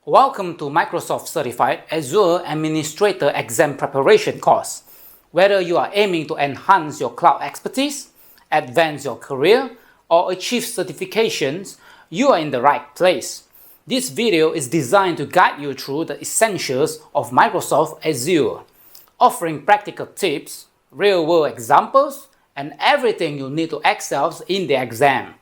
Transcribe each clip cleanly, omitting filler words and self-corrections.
Welcome to Microsoft Certified Azure Administrator exam preparation course. Whether you are aiming to enhance your cloud expertise, advance your career, or achieve certifications, you are in the right place. This video is designed to guide you through the essentials of Microsoft Azure, offering practical tips, real-world examples, and everything you need to excel in the exam.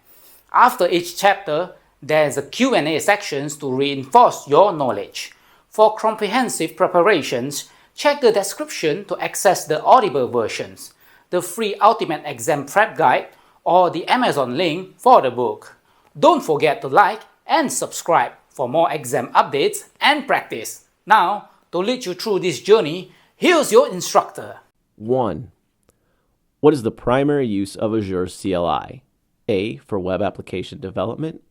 After each chapter, there's a Q&A section to reinforce your knowledge. For comprehensive preparations, check the description to access the Audible versions, the free Ultimate Exam Prep Guide, or the Amazon link for the book. Don't forget to like and subscribe for more exam updates and practice. Now, to lead you through this journey, here's your instructor. 1. What is the primary use of Azure CLI? A. For web application development.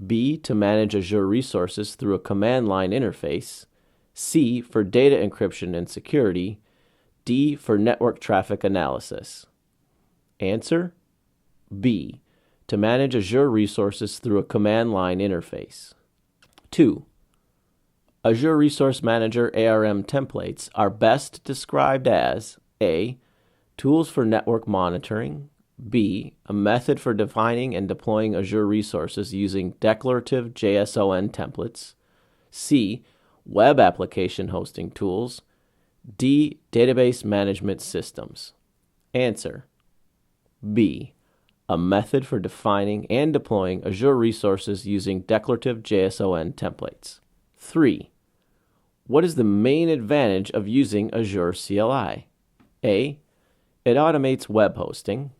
B. To manage Azure resources through a command line interface. C. For data encryption and security. D. For network traffic analysis. Answer: B. To manage Azure resources through a command line interface. 2. Azure Resource Manager ARM templates are best described as A. Tools for network monitoring. B. A method for defining and deploying Azure resources using declarative JSON templates. C. Web application hosting tools. D. Database management systems. Answer: B. A method for defining and deploying Azure resources using declarative JSON templates. 3. What is the main advantage of using Azure CLI? A. It automates web hosting.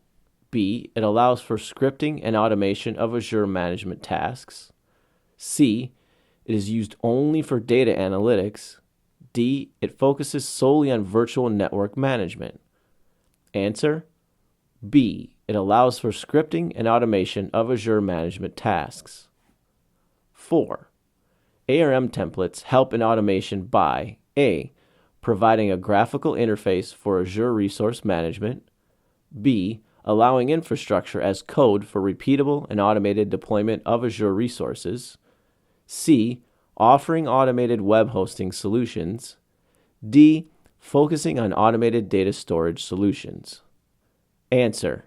B. It allows for scripting and automation of Azure management tasks. C. It is used only for data analytics. D. It focuses solely on virtual network management. Answer: B. It allows for scripting and automation of Azure management tasks. 4. ARM templates help in automation by A. Providing a graphical interface for Azure Resource Management. B. Allowing infrastructure as code for repeatable and automated deployment of Azure resources. C. Offering automated web hosting solutions. D. Focusing on automated data storage solutions. Answer: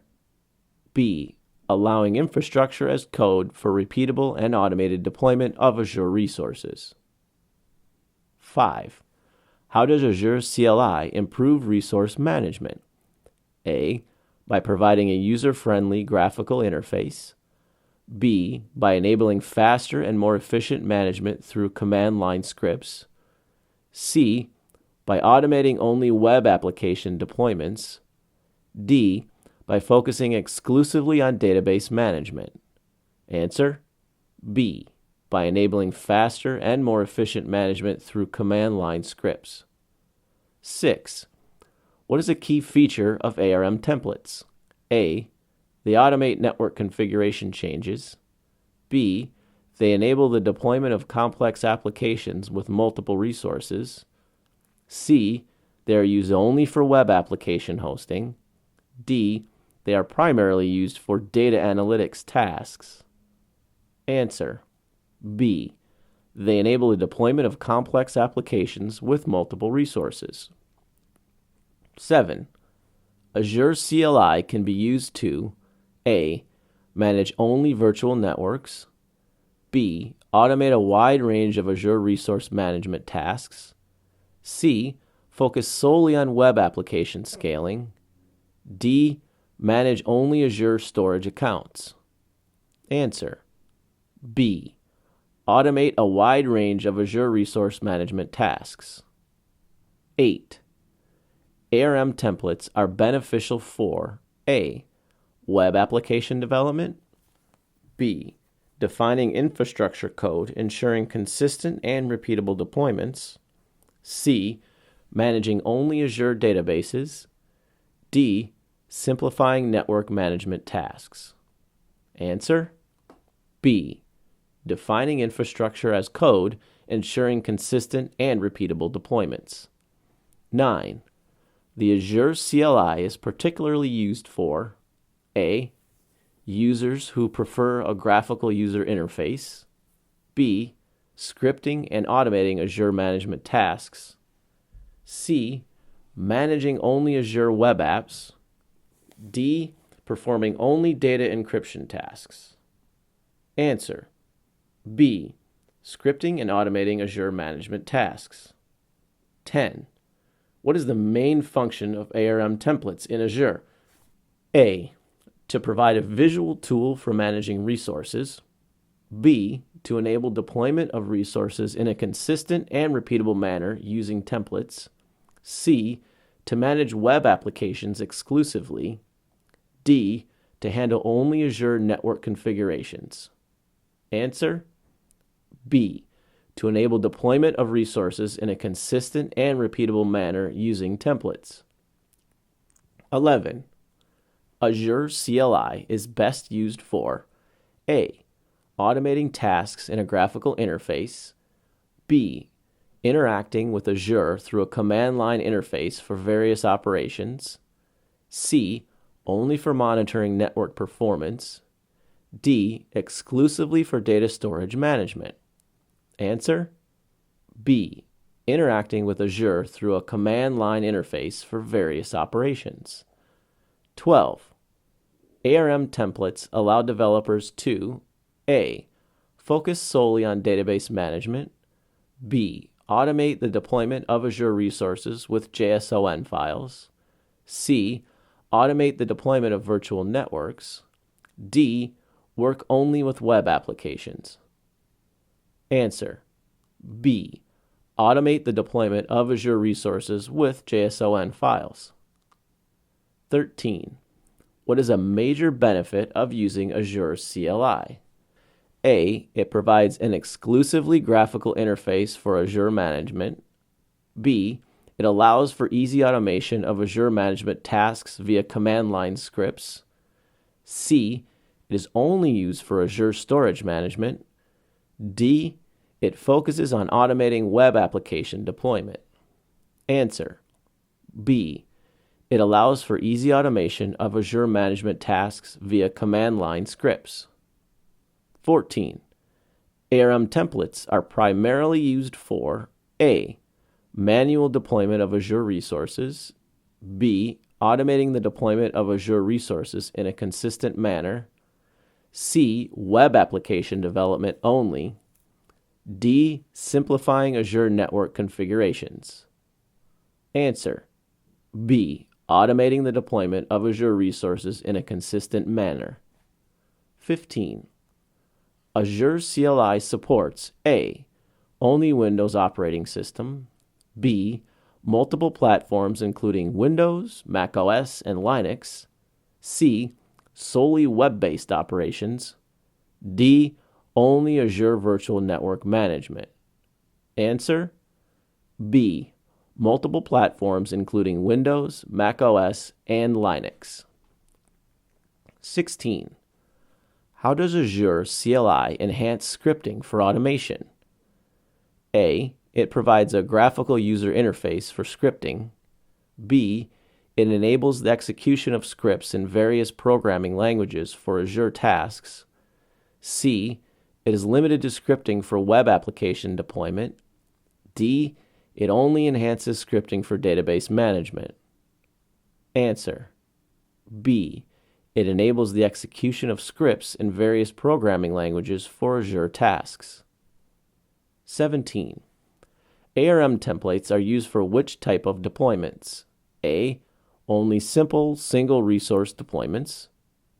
B. Allowing infrastructure as code for repeatable and automated deployment of Azure resources. 5. How does Azure CLI improve resource management? A. By providing a user-friendly graphical interface. B. By enabling faster and more efficient management through command line scripts. C. By automating only web application deployments. D. By focusing exclusively on database management. Answer: B. By enabling faster and more efficient management through command line scripts. 6. What is a key feature of ARM templates? A. They automate network configuration changes. B. They enable the deployment of complex applications with multiple resources. C. They are used only for web application hosting. D. They are primarily used for data analytics tasks. Answer: B. They enable the deployment of complex applications with multiple resources. 7. Azure CLI can be used to A. Manage only virtual networks. B. Automate a wide range of Azure resource management tasks. C. Focus solely on web application scaling. D. Manage only Azure storage accounts. Answer: B. Automate a wide range of Azure resource management tasks. 8. ARM templates are beneficial for A. Web application development. B. Defining infrastructure code, ensuring consistent and repeatable deployments. C. Managing only Azure databases. D. Simplifying network management tasks. Answer: B. Defining infrastructure as code, ensuring consistent and repeatable deployments. 9. The Azure CLI is particularly used for A. Users who prefer a graphical user interface. B. scripting and automating Azure management tasks. C. Managing only Azure web apps. D. Performing only data encryption tasks. Answer. B. Scripting and automating Azure management tasks. 10. What is the main function of ARM templates in Azure? A. To provide a visual tool for managing resources. B. To enable deployment of resources in a consistent and repeatable manner using templates. C. To manage web applications exclusively. D. To handle only Azure network configurations. Answer. B. To enable deployment of resources in a consistent and repeatable manner using templates. 11. Azure CLI is best used for A. Automating tasks in a graphical interface. B. Interacting with Azure through a command line interface for various operations. C. Only for monitoring network performance. D. Exclusively for data storage management. Answer. B. Interacting with Azure through a command line interface for various operations. 12. ARM templates allow developers to A. Focus solely on database management. B. Automate the deployment of Azure resources with JSON files. C. Automate the deployment of virtual networks. D. Work only with web applications. Answer. B. Automate the deployment of Azure resources with JSON files. 13. What is a major benefit of using Azure CLI? A. It provides an exclusively graphical interface for Azure management. B. It allows for easy automation of Azure management tasks via command line scripts. C. It is only used for Azure storage management. D. It focuses on automating web application deployment. Answer. B. It allows for easy automation of Azure management tasks via command line scripts. 14. ARM templates are primarily used for A. Manual deployment of Azure resources. B. Automating the deployment of Azure resources in a consistent manner. C. Web application development only. D. Simplifying Azure network configurations. Answer. B. Automating the deployment of Azure resources in a consistent manner. 15. Azure CLI supports A. Only Windows operating system. B. Multiple platforms including Windows, Mac OS, and Linux. C. Solely web-based operations. D. Only Azure Virtual Network Management. Answer. B. Multiple platforms including Windows, Mac OS, and Linux. 16. How does Azure CLI enhance scripting for automation? A. It provides a graphical user interface for scripting. B. It enables the execution of scripts in various programming languages for Azure tasks. C. It is limited to scripting for web application deployment. D. It only enhances scripting for database management. Answer. B. It enables the execution of scripts in various programming languages for Azure tasks. 17. ARM templates are used for which type of deployments? A. Only simple single-resource deployments.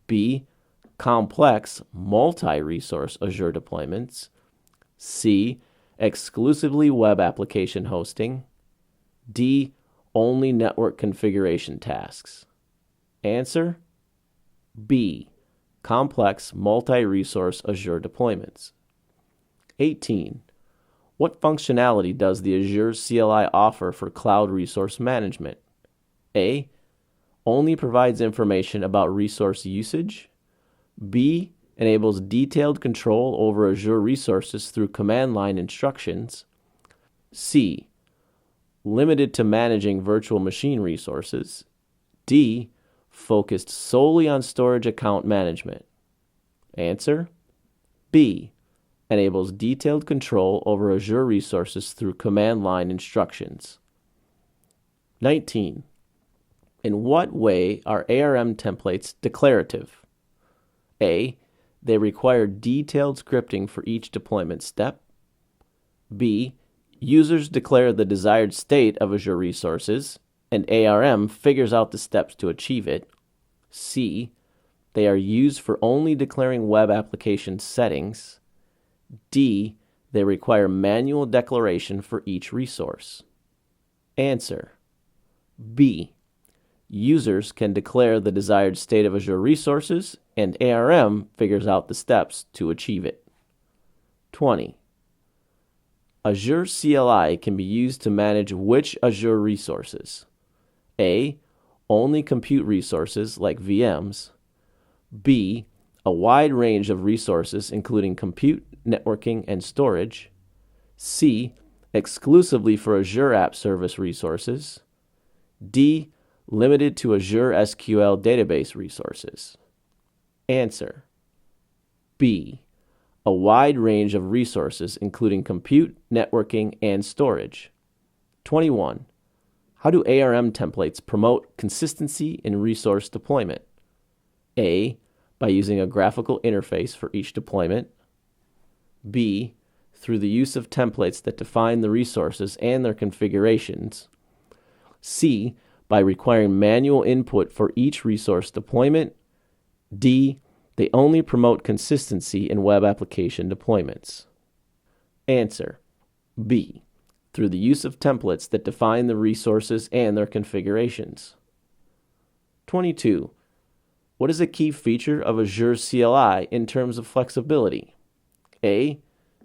B. Complex multi-resource Azure deployments. C. Exclusively web application hosting. D. Only network configuration tasks. Answer. B. Complex multi-resource Azure deployments. 18. What functionality does the Azure CLI offer for cloud resource management? A. Only provides information about resource usage. B. Enables detailed control over Azure resources through command line instructions. C. Limited to managing virtual machine resources. D. Focused solely on storage account management. Answer. B. enables detailed control over Azure resources through command line instructions. 19. In what way are ARM templates declarative? A. They require detailed scripting for each deployment step. B. Users declare the desired state of Azure resources, and ARM figures out the steps to achieve it. C. They are used for only declaring web application settings. D. They require manual declaration for each resource. Answer. B. Users can declare the desired state of Azure resources, and ARM figures out the steps to achieve it. 20. Azure CLI can be used to manage which Azure resources? A. Only compute resources like VMs. B. A wide range of resources including compute, networking, and storage. C. Exclusively for Azure App Service resources. D. Limited to Azure SQL database resources. Answer. B. A wide range of resources including compute, networking, and storage. 21. How do ARM templates promote consistency in resource deployment? A. By using a graphical interface for each deployment. B. Through the use of templates that define the resources and their configurations. C. By requiring manual input for each resource deployment. D. They only promote consistency in web application deployments. Answer. B. Through the use of templates that define the resources and their configurations. 22. What is a key feature of Azure CLI in terms of flexibility? A.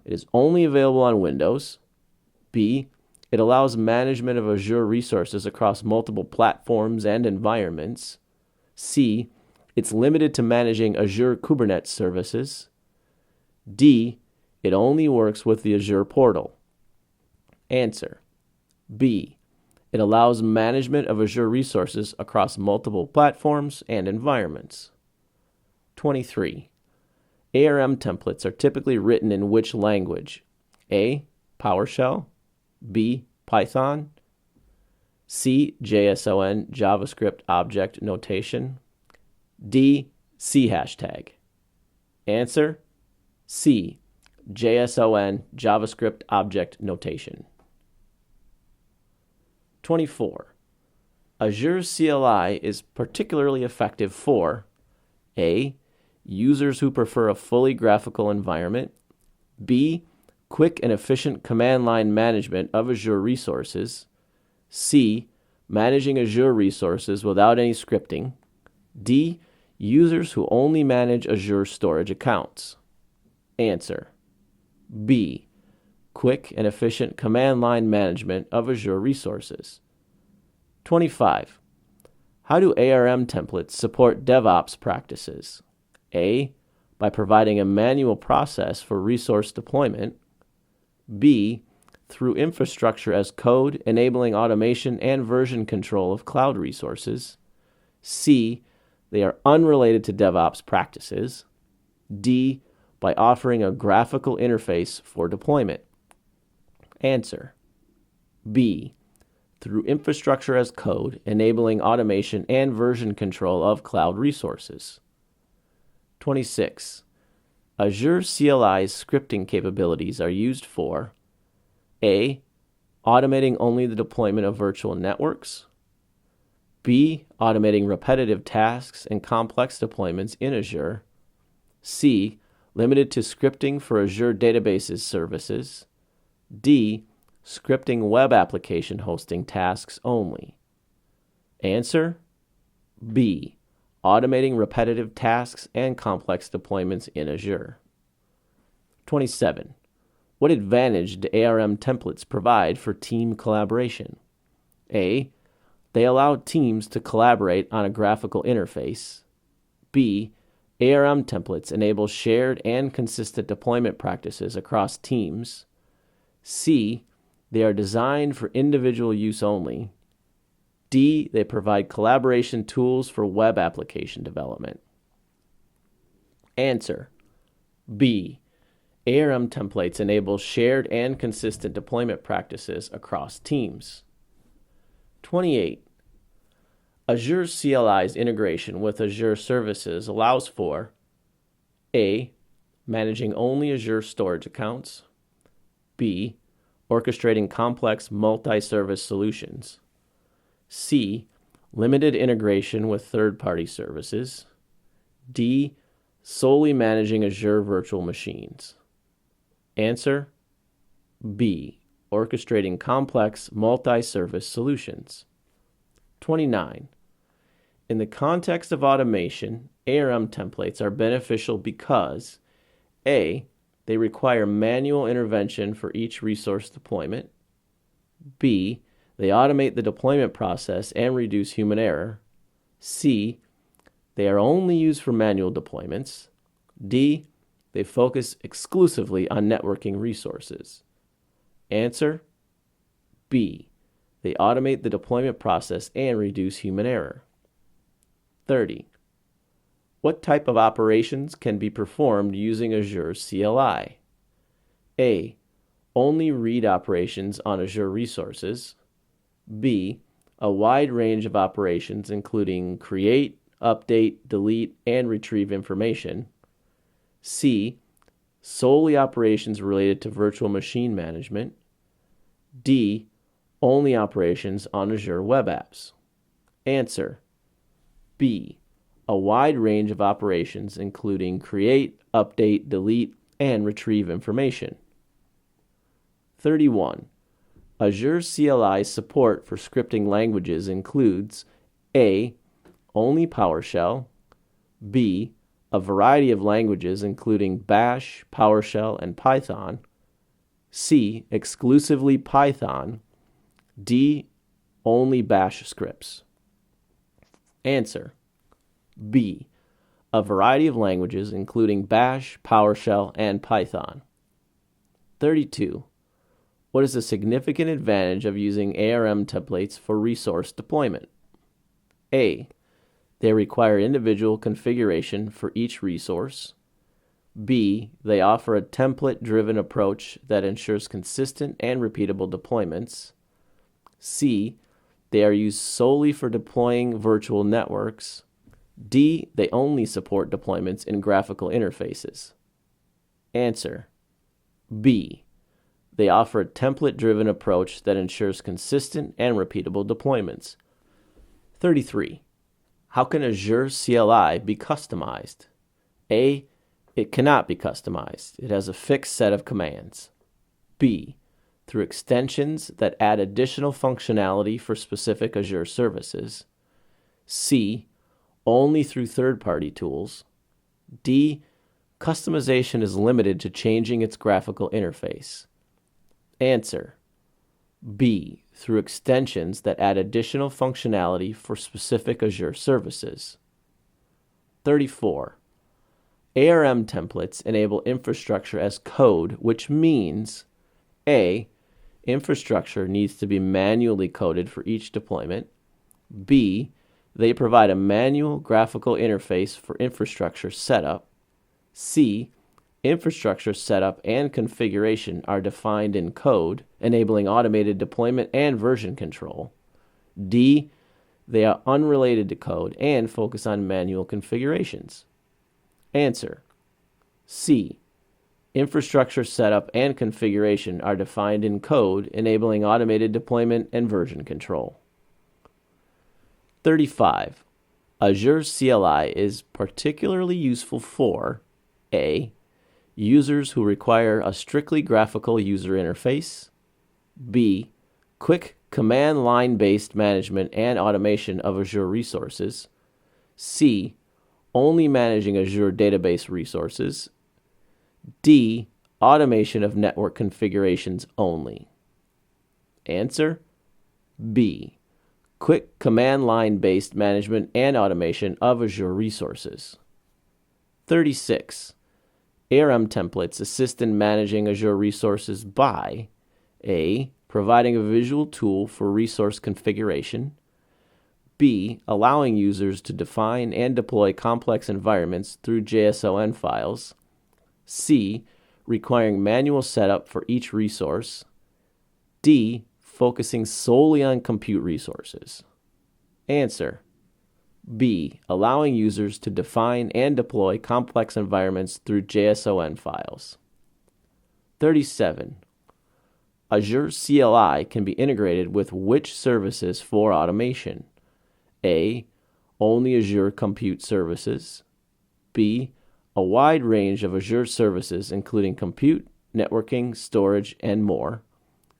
It is only available on Windows. B. It allows management of Azure resources across multiple platforms and environments. C. It's limited to managing Azure Kubernetes services. D. It only works with the Azure portal. Answer. B. It allows management of Azure resources across multiple platforms and environments. 23. ARM templates are typically written in which language? A. PowerShell. B. Python. C. JSON JavaScript Object Notation. D. C#. Answer. C. JSON JavaScript Object Notation. 24. Azure CLI is particularly effective for A. Users who prefer a fully graphical environment. B. Quick and efficient command line management of Azure resources. C. Managing Azure resources without any scripting. D. Users who only manage Azure storage accounts. Answer. B. Quick and efficient command line management of Azure resources. 25. How do ARM templates support DevOps practices? A. By providing a manual process for resource deployment. B. Through infrastructure as code, enabling automation and version control of cloud resources. C. They are unrelated to DevOps practices. D. By offering a graphical interface for deployment. Answer. B. Through infrastructure as code, enabling automation and version control of cloud resources. 26. Azure CLI's scripting capabilities are used for A. Automating only the deployment of virtual networks. B. Automating repetitive tasks and complex deployments in Azure. C. Limited to scripting for Azure databases services. D. Scripting web application hosting tasks only. Answer. B. Automating repetitive tasks and complex deployments in Azure. 27. What advantage do ARM templates provide for team collaboration? A. They allow teams to collaborate on a graphical interface. B. ARM templates enable shared and consistent deployment practices across teams. C. They are designed for individual use only. D. They provide collaboration tools for web application development. Answer. B. ARM templates enable shared and consistent deployment practices across teams. 28. Azure CLI's integration with Azure services allows for A. Managing only Azure storage accounts. B. Orchestrating complex multi-service solutions. C. Limited integration with third-party services. D. Solely managing Azure virtual machines. Answer: B. Orchestrating complex multi-service solutions. 29. In the context of automation, ARM templates are beneficial because A. They require manual intervention for each resource deployment. B. They automate the deployment process and reduce human error. C. They are only used for manual deployments. D. They focus exclusively on networking resources. Answer: B. They automate the deployment process and reduce human error. 30. What type of operations can be performed using Azure CLI? A. Only read operations on Azure resources. B. A wide range of operations including create, update, delete, and retrieve information. C. Solely operations related to virtual machine management. D. Only operations on Azure web apps. Answer: B. A wide range of operations including create, update, delete, and retrieve information. 31. Azure CLI support for scripting languages includes A. Only PowerShell. B. A variety of languages including Bash, PowerShell, and Python. C. Exclusively Python. D. Only Bash scripts. Answer: B. A variety of languages including Bash, PowerShell, and Python. 32. What is a significant advantage of using ARM templates for resource deployment? A. They require individual configuration for each resource. B. They offer a template-driven approach that ensures consistent and repeatable deployments. C. They are used solely for deploying virtual networks. D. They only support deployments in graphical interfaces. Answer: B. They offer a template-driven approach that ensures consistent and repeatable deployments. 33. How can Azure CLI be customized? A. It cannot be customized. It has a fixed set of commands. B. Through extensions that add additional functionality for specific Azure services. C. Only through third-party tools. D. Customization is limited to changing its graphical interface. Answer: B. Through extensions that add additional functionality for specific Azure services. 34. ARM templates enable infrastructure as code, which means A. Infrastructure needs to be manually coded for each deployment. B. They provide a manual graphical interface for infrastructure setup. C. Infrastructure setup and configuration are defined in code, enabling automated deployment and version control. D. They are unrelated to code and focus on manual configurations. Answer: C. Infrastructure setup and configuration are defined in code, enabling automated deployment and version control. 35. Azure CLI is particularly useful for A. Users who require a strictly graphical user interface. B. Quick command line-based management and automation of Azure resources. C. Only managing Azure database resources. D. Automation of network configurations only. Answer: B. Quick command line-based management and automation of Azure resources. 36. ARM templates assist in managing Azure resources by A. Providing a visual tool for resource configuration. B. Allowing users to define and deploy complex environments through JSON files. C. requiring manual setup for each resource. D. Focusing solely on compute resources. Answer: B. Allowing users to define and deploy complex environments through JSON files. 37. Azure CLI can be integrated with which services for automation? A. Only Azure Compute Services. B. A wide range of Azure services including compute, networking, storage, and more.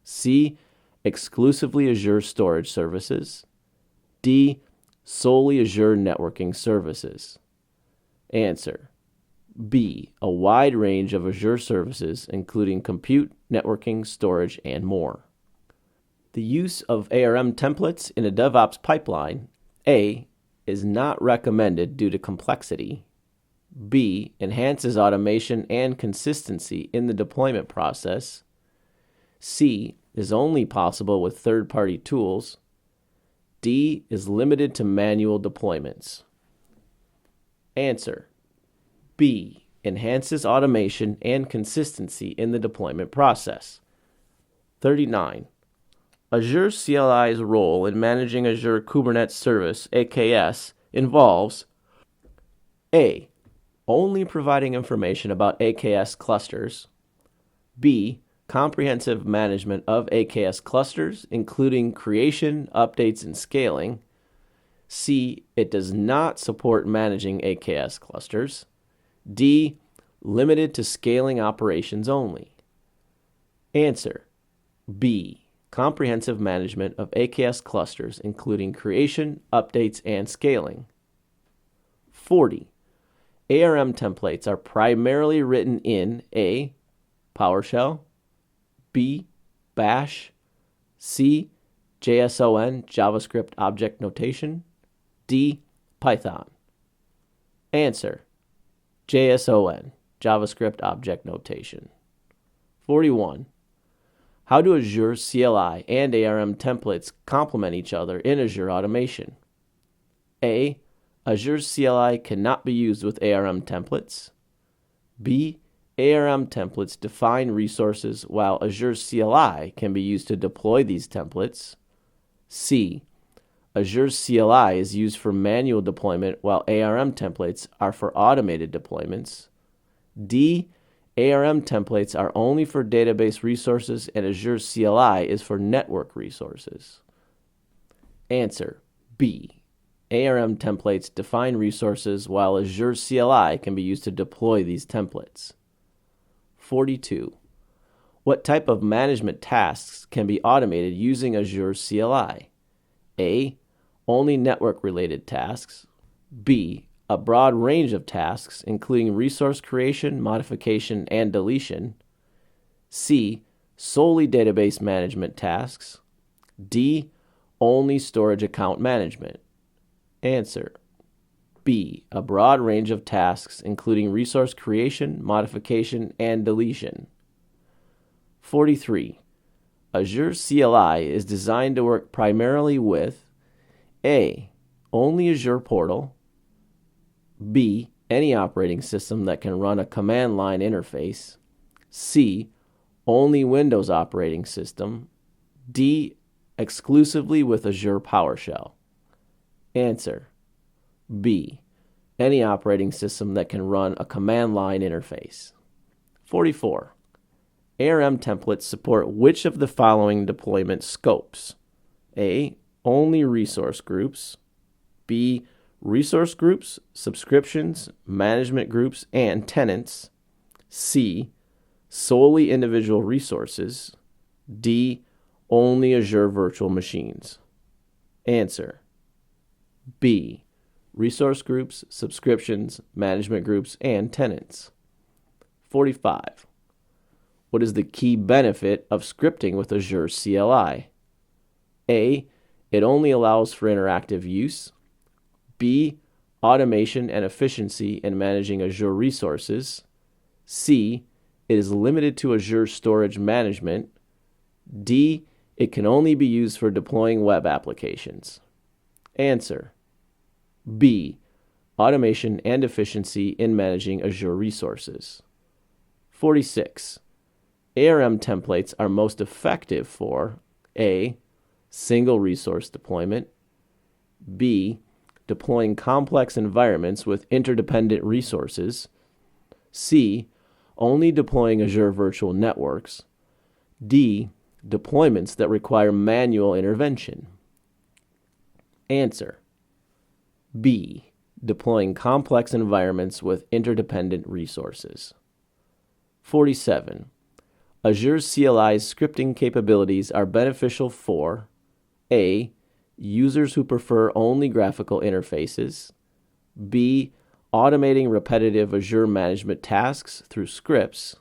C. Exclusively Azure Storage Services. D. Solely Azure Networking Services. Answer: B. A wide range of Azure services including compute, networking, storage, and more. The use of ARM templates in a DevOps pipeline: A. Is not recommended due to complexity. B. Enhances automation and consistency in the deployment process. C. Is only possible with third-party tools. D. Is limited to manual deployments. Answer: B. Enhances automation and consistency in the deployment process. 39. Azure CLI's role in managing Azure Kubernetes Service, AKS, involves A. Only providing information about AKS clusters. B. Comprehensive management of AKS clusters, including creation, updates, and scaling. C. It does not support managing AKS clusters. D. Limited to scaling operations only. Answer: B. Comprehensive management of AKS clusters, including creation, updates, and scaling. 40. ARM templates are primarily written in A. PowerShell. B. Bash. C. JSON, JavaScript Object Notation. D. Python. Answer: JSON, JavaScript Object Notation. 41. How do Azure CLI and ARM templates complement each other in Azure Automation? A. Azure CLI cannot be used with ARM templates. B. ARM templates define resources while Azure CLI can be used to deploy these templates. C. Azure CLI is used for manual deployment while ARM templates are for automated deployments. D. ARM templates are only for database resources and Azure CLI is for network resources. Answer: B. ARM templates define resources while Azure CLI can be used to deploy these templates. 42. What type of management tasks can be automated using Azure CLI? A. Only network-related tasks. B. A broad range of tasks, including resource creation, modification, and deletion. C. Solely database management tasks. D. Only storage account management. Answer: B. A broad range of tasks, including resource creation, modification, and deletion. 43. Azure CLI is designed to work primarily with A. Only Azure Portal. B. Any operating system that can run a command line interface. C. Only Windows operating system. D. Exclusively with Azure PowerShell. Answer: B. Any operating system that can run a command line interface. 44. ARM templates support which of the following deployment scopes? A. Only resource groups. B. Resource groups, subscriptions, management groups, and tenants. C. Solely individual resources. D. Only Azure virtual machines. Answer: B. Resource groups, subscriptions, management groups, and tenants. 45. What is the key benefit of scripting with Azure CLI? A. It only allows for interactive use. B. Automation and efficiency in managing Azure resources. C. It is limited to Azure storage management. D. It can only be used for deploying web applications. Answer: B. Automation and efficiency in managing Azure resources. 46. ARM templates are most effective for A. Single resource deployment, B. Deploying complex environments with interdependent resources, C. Only deploying Azure Virtual Networks, D. Deployments that require manual intervention. Answer: B. Deploying complex environments with interdependent resources. 47. Azure CLI's scripting capabilities are beneficial for A. Users who prefer only graphical interfaces, B. Automating repetitive Azure management tasks through scripts,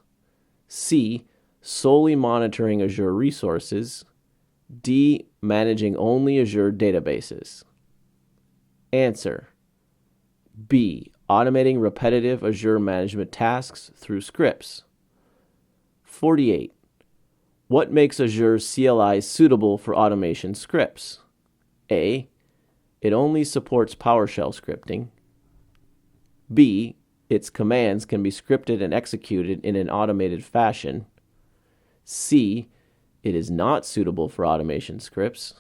C. Solely monitoring Azure resources, D. Managing only Azure databases. Answer: B. Automating repetitive Azure management tasks through scripts. 48. What makes Azure CLI suitable for automation scripts? A. It only supports PowerShell scripting. B. Its commands can be scripted and executed in an automated fashion. C. It is not suitable for automation scripts.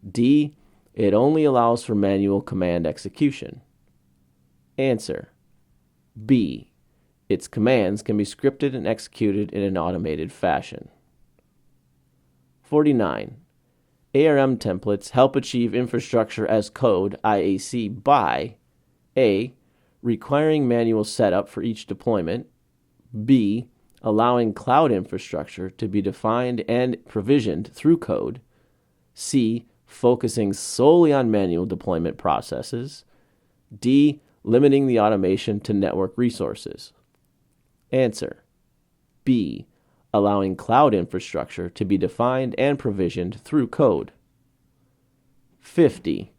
D. It only allows for manual command execution. Answer: B. Its commands can be scripted and executed in an automated fashion. 49. ARM templates help achieve infrastructure as code (IAC) by A. Requiring manual setup for each deployment, B. Allowing cloud infrastructure to be defined and provisioned through code, C. Focusing solely on manual deployment processes, D. Limiting the automation to network resources. Answer: B. Allowing cloud infrastructure to be defined and provisioned through code. 50.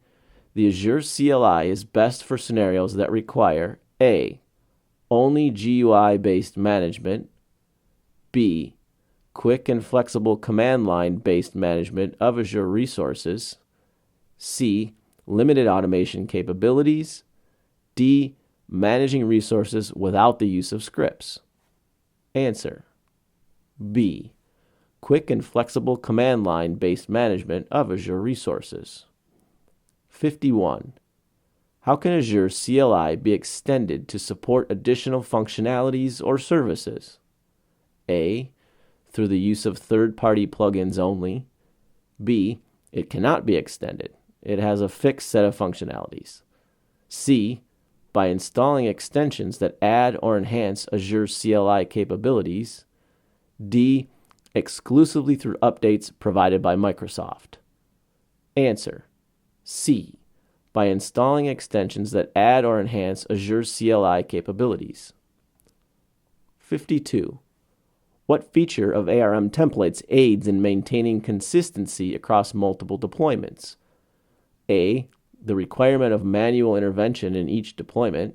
The Azure CLI is best for scenarios that require A. Only GUI-based management, B. Quick and flexible command line-based management of Azure resources, C. Limited automation capabilities, D. Managing resources without the use of scripts. Answer: B. Quick and flexible command line-based management of Azure resources. 51. How can Azure CLI be extended to support additional functionalities or services? A. Through the use of third-party plugins only. B. It cannot be extended. It has a fixed set of functionalities. C. By installing extensions that add or enhance Azure CLI capabilities. D. Exclusively through updates provided by Microsoft. Answer: C. By installing extensions that add or enhance Azure CLI capabilities. 52. What feature of ARM templates aids in maintaining consistency across multiple deployments? A. The requirement of manual intervention in each deployment.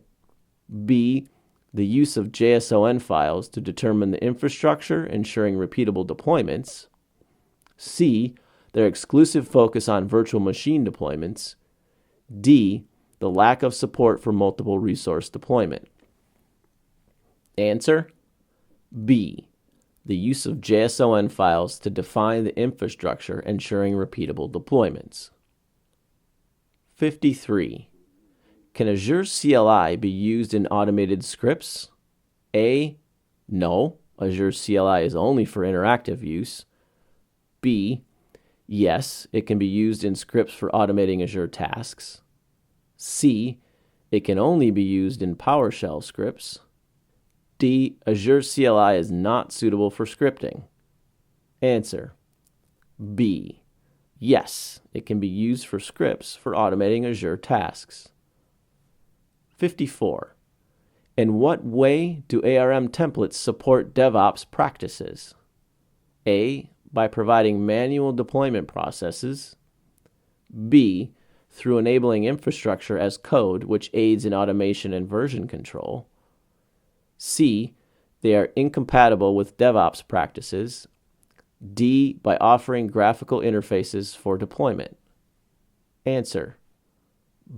B. The use of JSON files to determine the infrastructure, ensuring repeatable deployments. C. Their exclusive focus on virtual machine deployments. D. The lack of support for multiple resource deployment. Answer: B. The use of JSON files to define the infrastructure, ensuring repeatable deployments. 53. Can Azure CLI be used in automated scripts? A. No. Azure CLI is only for interactive use. B. Yes, it can be used in scripts for automating Azure tasks. C. It can only be used in PowerShell scripts. D. Azure CLI is not suitable for scripting. Answer: B. Yes, it can be used for scripts for automating Azure tasks. 54. In what way do ARM templates support DevOps practices? A. By providing manual deployment processes. B. Through enabling infrastructure as code, which aids in automation and version control. C. They are incompatible with DevOps practices. D. By offering graphical interfaces for deployment. Answer: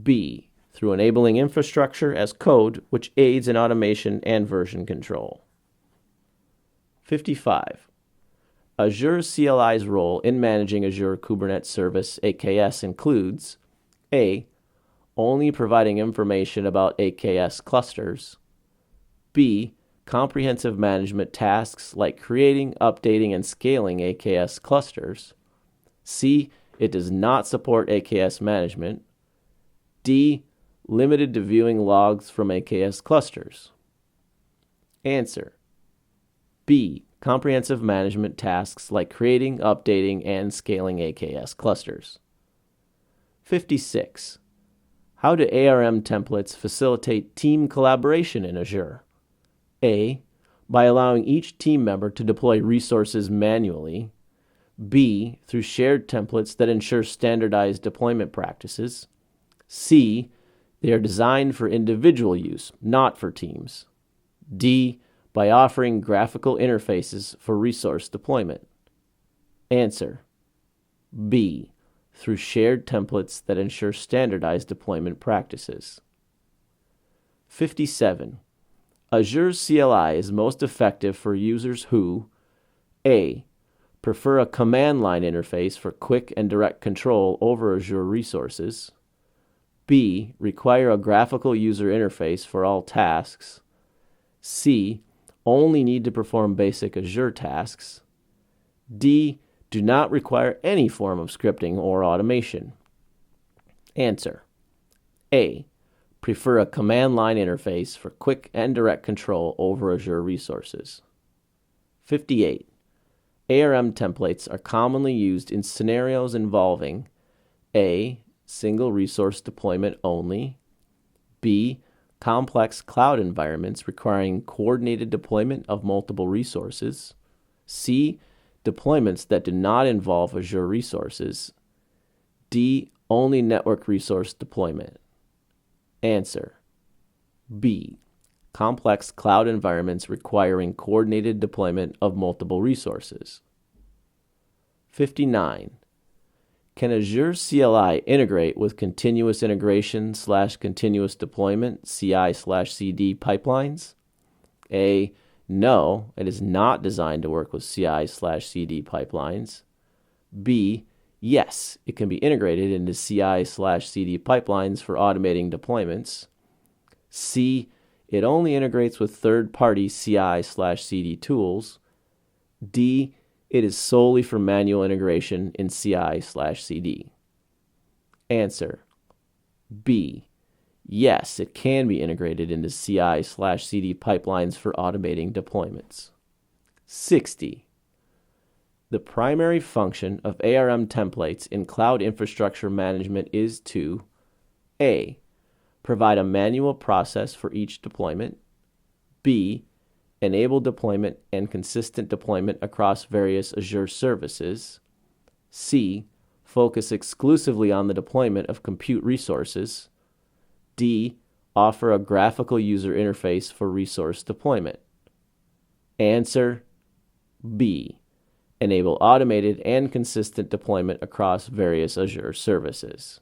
B. Through enabling infrastructure as code, which aids in automation and version control. 55. Azure CLI's role in managing Azure Kubernetes Service AKS includes A. Only providing information about AKS clusters. B. Comprehensive management tasks like creating, updating, and scaling AKS clusters. C. It does not support AKS management. D. Limited to viewing logs from AKS clusters. Answer. B. Comprehensive management tasks like creating, updating, and scaling AKS clusters. 56. How do ARM templates facilitate team collaboration in Azure? A. By allowing each team member to deploy resources manually. B. Through shared templates that ensure standardized deployment practices. C. They are designed for individual use, not for teams. D. By offering graphical interfaces for resource deployment. Answer. B. Through shared templates that ensure standardized deployment practices. 57. Azure CLI is most effective for users who A. Prefer a command line interface for quick and direct control over Azure resources. B. Require a graphical user interface for all tasks. C. Only need to perform basic Azure tasks. D. Do not require any form of scripting or automation. Answer. A. Prefer a command line interface for quick and direct control over Azure resources. 58. ARM templates are commonly used in scenarios involving A. Single resource deployment only. B. Complex cloud environments requiring coordinated deployment of multiple resources. C. Deployments that do not involve Azure resources. D. Only network resource deployment. Answer. B. Complex cloud environments requiring coordinated deployment of multiple resources. 59. Can Azure CLI integrate with continuous integration / continuous deployment CI/CD pipelines? A. No, it is not designed to work with CI/CD pipelines. B. Yes, it can be integrated into CI/CD pipelines for automating deployments. C. It only integrates with third-party CI/CD tools. D. It is solely for manual integration in CI/CD. Answer. B. Yes, it can be integrated into CI/CD pipelines for automating deployments. 60. The primary function of ARM templates in cloud infrastructure management is to A. Provide a manual process for each deployment. B. Enable deployment and consistent deployment across various Azure services. C. Focus exclusively on the deployment of compute resources. D. Offer a graphical user interface for resource deployment. Answer. B. Enable automated and consistent deployment across various Azure services.